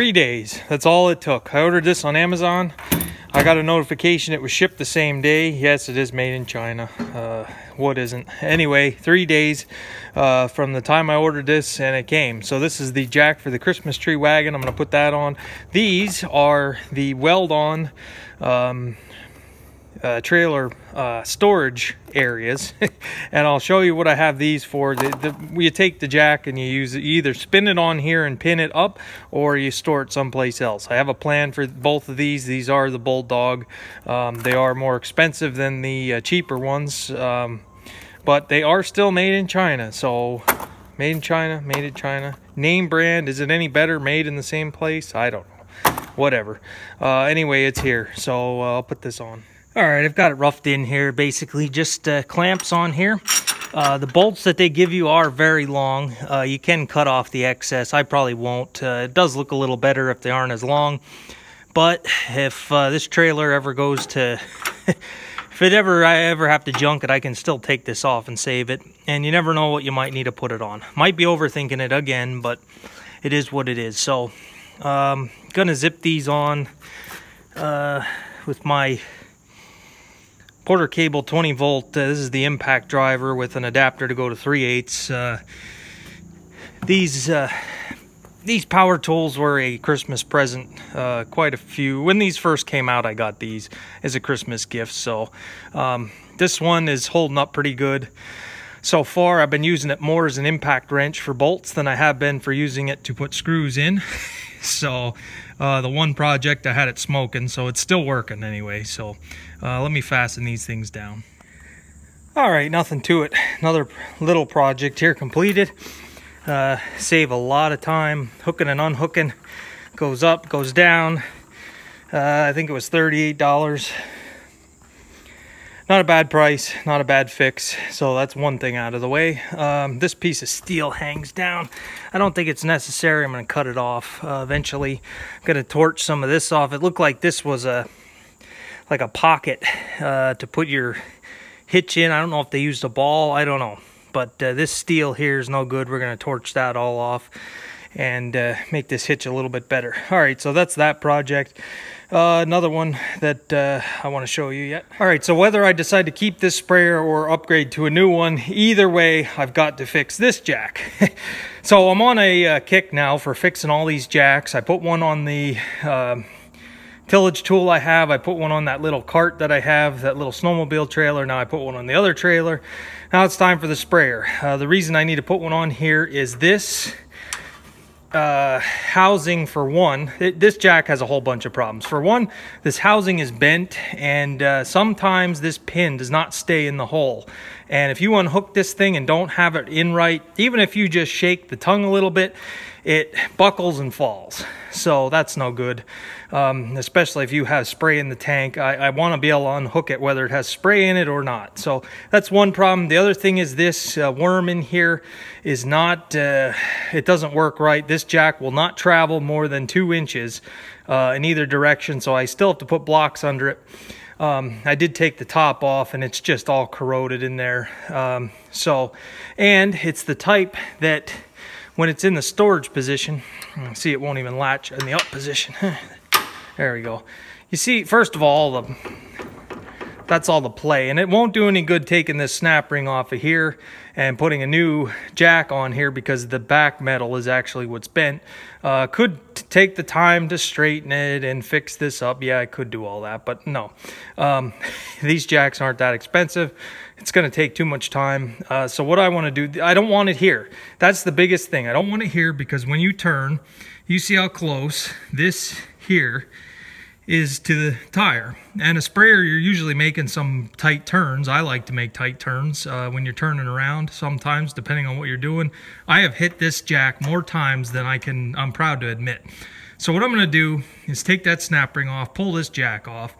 3 days. That's all it took. I ordered this on Amazon. I got a notification it was shipped the same day. Yes, it is made in China. What isn't? Anyway, 3 days from the time I ordered this and it came. So this is the jack for the Christmas tree wagon. I'm going to put that on. These are the weld-on trailer storage areas and I'll show you what I have these for. You take the jack and you either spin it on here and pin it up, or you store it someplace else. I have a plan for both of these. These are the Bulldog. They are more expensive than the cheaper ones, but they are still made in China. So made in China, made in China. Name brand, is it any better made in the same place? I don't know. Whatever. Anyway, it's here, so I'll put this on. Alright, I've got it roughed in here, basically just clamps on here. The bolts that they give you are very long. You can cut off the excess. I probably won't. It does look a little better if they aren't as long. But if this trailer ever goes to... if I ever have to junk it, I can still take this off and save it. And you never know what you might need to put it on. Might be overthinking it again, but it is what it is. So, gonna zip these on with my Porter Cable 20 volt. This is the impact driver with an adapter to go to 3/8. These power tools were a Christmas present. Quite a few. When these first came out, I got these as a Christmas gift. So this one is holding up pretty good. So far, I've been using it more as an impact wrench for bolts than I have been for using it to put screws in. So the one project I had it smoking, so it's still working anyway. So let me fasten these things down. All right, nothing to it. Another little project here completed. Save a lot of time hooking and unhooking. Goes up, goes down. I think it was $38. Not a bad price, not a bad fix. So that's one thing out of the way. This piece of steel hangs down. I don't think it's necessary. I'm going to cut it off eventually. I'm going to torch some of this off. It looked like this was like a pocket to put your hitch in. I don't know if they used a ball. I don't know. But this steel here is no good. We're going to torch that all off and make this hitch a little bit better. All right, so that's that project. Another one that I want to show you yet. All right, so whether I decide to keep this sprayer or upgrade to a new one, either way, I've got to fix this jack. So I'm on a kick now for fixing all these jacks. I put one on the tillage tool I have. I put one on that little cart that I have, that little snowmobile trailer. Now I put one on the other trailer. Now it's time for the sprayer. The reason I need to put one on here is this housing. For one, this jack has a whole bunch of problems. For one, this housing is bent, and sometimes this pin does not stay in the hole. And if you unhook this thing and don't have it in right, even if you just shake the tongue a little bit, it buckles and falls. So that's no good, especially if you have spray in the tank. I want to be able to unhook it whether it has spray in it or not. So that's one problem. The other thing is this worm in here is not, it doesn't work right. This jack will not travel more than 2 inches in either direction, so I still have to put blocks under it. I did take the top off and it's just all corroded in there. And it's the type that when it's in the storage position, see, it won't even latch in the up position. There we go. You see, first of all, that's all the play, and it won't do any good taking this snap ring off of here and putting a new jack on here because the back metal is actually what's bent. Could take the time to straighten it and fix this up. Yeah, I could do all that, but no. These jacks aren't that expensive. It's going to take too much time. So what I want to do, I don't want it here. That's the biggest thing. I don't want it here because when you turn, you see how close this here is to the tire. And a sprayer, you're usually making some tight turns. I like to make tight turns when you're turning around sometimes, depending on what you're doing. I have hit this jack more times than I'm proud to admit. So what I'm going to do is take that snap ring off, pull this jack off,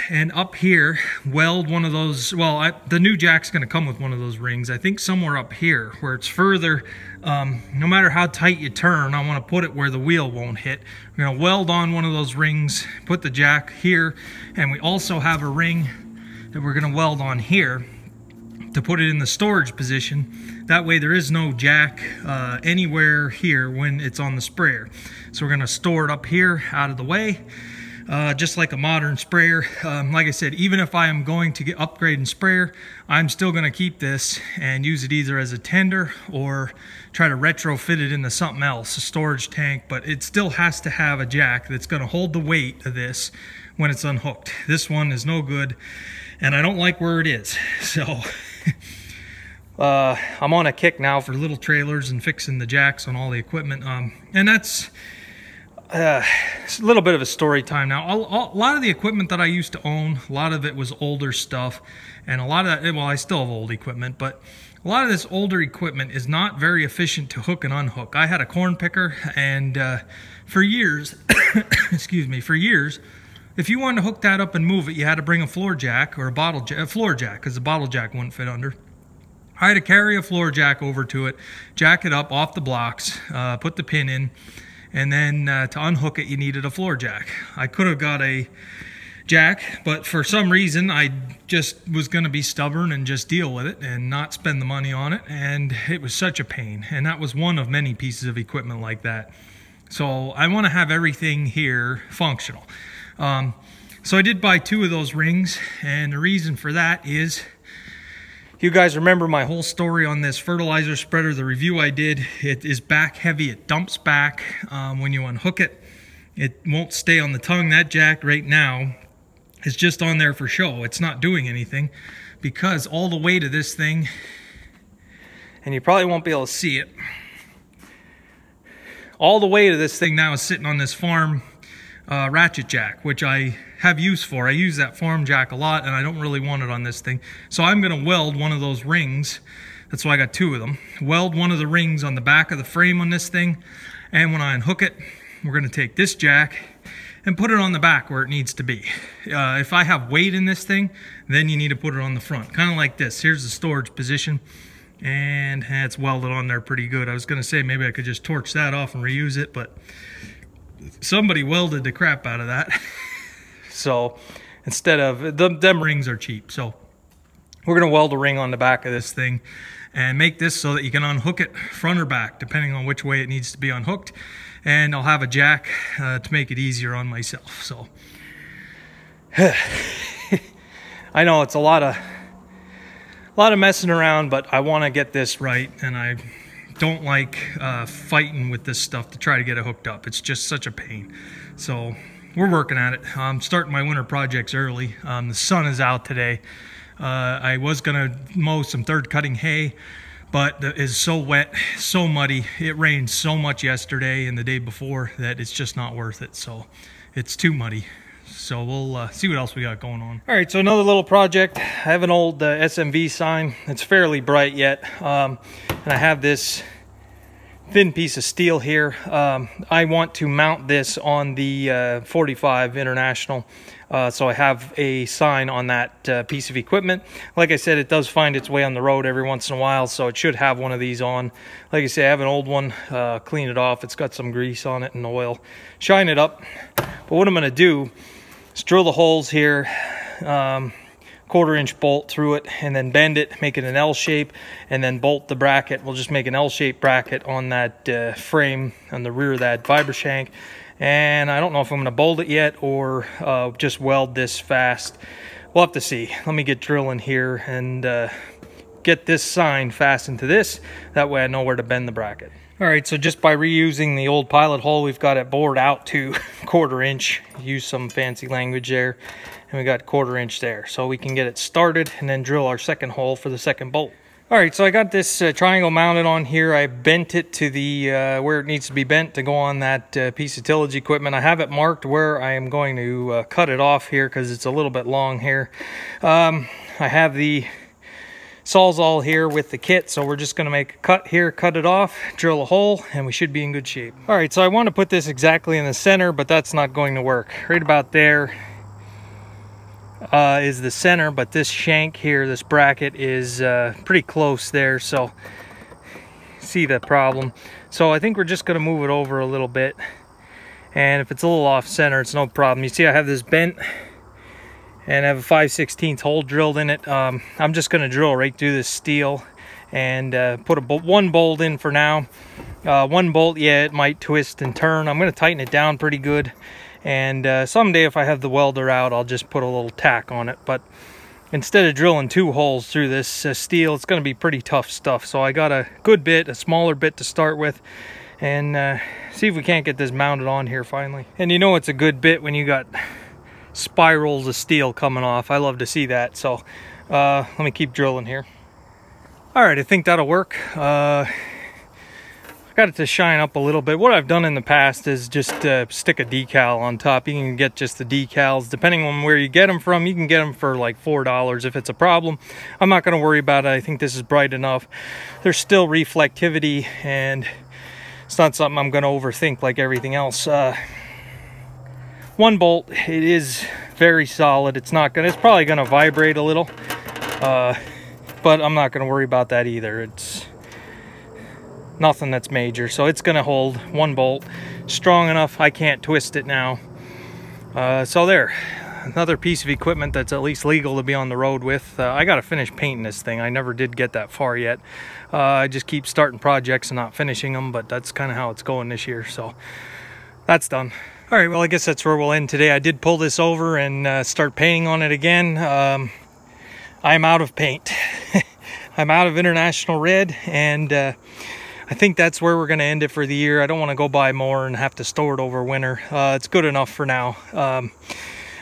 and up here weld one of those. Well, the new jack's going to come with one of those rings. I think somewhere up here where it's further, no matter how tight you turn, I want to put it where the wheel won't hit. We're going to weld on one of those rings, put the jack here, and we also have a ring that we're going to weld on here. to put it in the storage position. That way there is no jack anywhere here when it's on the sprayer. So we're going to store it up here out of the way, just like a modern sprayer. Like I said, even if I am going to upgrade and sprayer, I'm still going to keep this and use it either as a tender or try to retrofit it into something else, a storage tank, but it still has to have a jack that's going to hold the weight of this when it's unhooked. This one is no good, and I don't like where it is. So I'm on a kick now for little trailers and fixing the jacks on all the equipment, and that's a little bit of a story time now. A lot of the equipment that I used to own, a lot of it was older stuff, and a lot of that, well, I still have old equipment, but a lot of this older equipment is not very efficient to hook and unhook. I had a corn picker, and for years, excuse me, for years, if you wanted to hook that up and move it, you had to bring a floor jack or a floor jack, because the bottle jack wouldn't fit under. I had to carry a floor jack over to it, jack it up off the blocks, put the pin in, and then to unhook it, you needed a floor jack. I could have got a jack, but for some reason, I just was going to be stubborn and just deal with it and not spend the money on it, and it was such a pain. And that was one of many pieces of equipment like that. So I want to have everything here functional. So I did buy 2 of those rings, and the reason for that is, you guys remember my whole story on this fertilizer spreader, the review I did. It is back heavy, it dumps back when you unhook it. It won't stay on the tongue. That jack right now is just on there for show. It's not doing anything because all the weight of this thing, and you probably won't be able to see it, all the weight of this thing now is sitting on this farm ratchet jack, which I have use for. I use that farm jack a lot, and I don't really want it on this thing. So I'm going to weld one of those rings. That's why I got 2 of them. Weld one of the rings on the back of the frame on this thing, and when I unhook it, we're going to take this jack and put it on the back where it needs to be. If I have weight in this thing, then you need to put it on the front, kind of like this. Here's the storage position, and it's welded on there pretty good. I was going to say maybe I could just torch that off and reuse it, but somebody welded the crap out of that. So instead of, them rings are cheap. So we're going to weld a ring on the back of this thing and make this so that you can unhook it front or back, depending on which way it needs to be unhooked. And I'll have a jack to make it easier on myself. So I know it's a lot of messing around, but I want to get this right, and I don't like fighting with this stuff to try to get it hooked up. It's just such a pain. So we're working at it. I'm starting my winter projects early. The sun is out today. I was gonna mow some third cutting hay, but it is so wet, so muddy. It rained so much yesterday and the day before that it's just not worth it. So it's too muddy. So we'll see what else we got going on. All right, so another little project. I have an old SMV sign. It's fairly bright yet. And I have this thin piece of steel here. I want to mount this on the 45 International. So I have a sign on that piece of equipment. Like I said, it does find its way on the road every once in a while, so it should have one of these on. Like I say, I have an old one. Clean it off. It's got some grease on it and oil. Shine it up. But what I'm going to do is drill the holes here, 1/4-inch bolt through it, and then bend it, make it an L shape, and then bolt the bracket. We'll just make an L-shaped bracket on that frame on the rear of that fiber shank. And I don't know if I'm going to bolt it yet or just weld this fast. We'll have to see. Let me get drilling here and get this sign fastened to this. That way I know where to bend the bracket. All right, so just by reusing the old pilot hole, we've got it bored out to 1/4-inch. Use some fancy language there. And we got 1/4-inch there. So we can get it started and then drill our second hole for the second bolt. All right, so I got this triangle mounted on here. I bent it to the where it needs to be bent to go on that piece of tillage equipment. I have it marked where I am going to cut it off here because it's a little bit long here. I have the Sawzall here with the kit, so we're just going to make a cut here, cut it off, drill a hole, and we should be in good shape. All right, so I want to put this exactly in the center, but that's not going to work. Right about there is the center, but this shank here, this bracket, is pretty close there, so see the problem. So I think we're just going to move it over a little bit, and if it's a little off center, it's no problem. You see I have this bent, and I have a 5/16 hole drilled in it. I'm just going to drill right through this steel and put one bolt in for now. One bolt, yeah, it might twist and turn. I'm going to tighten it down pretty good, and someday if I have the welder out, I'll just put a little tack on it. But instead of drilling 2 holes through this steel, it's going to be pretty tough stuff. So I got a good bit, a smaller bit to start with, and see if we can't get this mounted on here finally. And you know it's a good bit when you got spirals of steel coming off. I love to see that. So let me keep drilling here. All right, I think that'll work. I got it to shine up a little bit. What I've done in the past is just stick a decal on top. You can get just the decals. Depending on where you get them from, you can get them for like $4 if it's a problem. I'm not going to worry about it. I think this is bright enough. There's still reflectivity, and it's not something I'm going to overthink like everything else. One bolt, it is very solid. It's probably going to vibrate a little, but I'm not going to worry about that either. It's nothing that's major, so it's going to hold. One bolt, strong enough. I can't twist it now. So there, another piece of equipment that's at least legal to be on the road with. I got to finish painting this thing. I never did get that far yet. I just keep starting projects and not finishing them, but that's kind of how it's going this year. So that's done. All right, well, I guess that's where we'll end today. I did pull this over and start painting on it again. I'm out of paint. I'm out of International Red, and I think that's where we're going to end it for the year. I don't want to go buy more and have to store it over winter. It's good enough for now.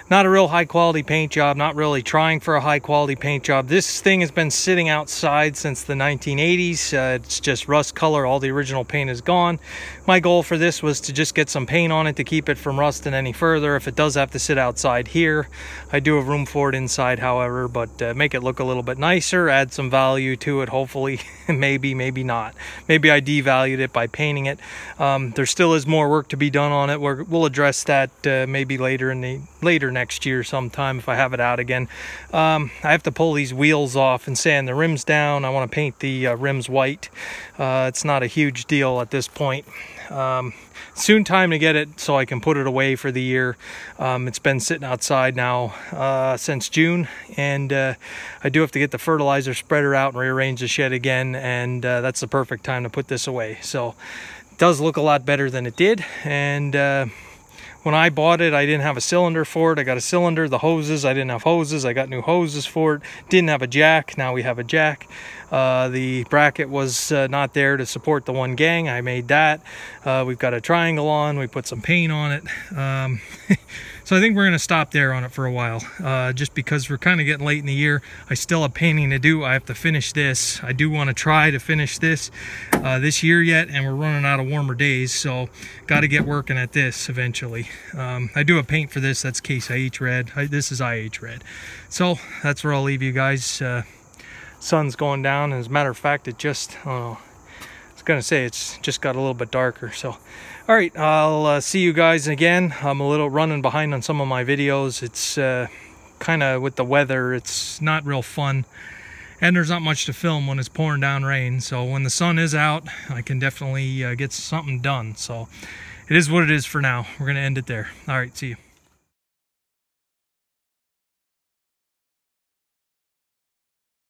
Not a real high quality paint job, not really trying for a high quality paint job. This thing has been sitting outside since the 1980s. It's just rust color. All the original paint is gone. My goal for this was to just get some paint on it to keep it from rusting any further. If it does have to sit outside here, I do have room for it inside, however, but make it look a little bit nicer, add some value to it, hopefully. Maybe not. Maybe I devalued it by painting it. There still is more work to be done on it. We'll address that maybe later next year sometime if I have it out again. I have to pull these wheels off and sand the rims down. I want to paint the rims white. It's not a huge deal at this point. Soon time to get it so I can put it away for the year. It's been sitting outside now since June, and I do have to get the fertilizer spreader out and rearrange the shed again, and that's the perfect time to put this away. So it does look a lot better than it did, and when I bought it, I didn't have a cylinder for it. I got a cylinder. The hoses, I didn't have hoses. I got new hoses for it. Didn't have a jack. Now we have a jack. The bracket was not there to support the one gang. I made that. We've got a triangle on. We put some paint on it. So I think we're going to stop there on it for a while, just because we're kind of getting late in the year. I still have painting to do. I have to finish this. I do want to try to finish this this year yet, and we're running out of warmer days, so got to get working at this eventually. I do have paint for this. That's Case IH Red. This is IH Red. So that's where I'll leave you guys. Sun's going down. As a matter of fact, it just, I was going to say, it's just got a little bit darker. So, all right, I'll see you guys again. I'm a little running behind on some of my videos. It's kind of with the weather, it's not real fun. And there's not much to film when it's pouring down rain. So when the sun is out, I can definitely get something done. So it is what it is for now. We're going to end it there. All right, see you.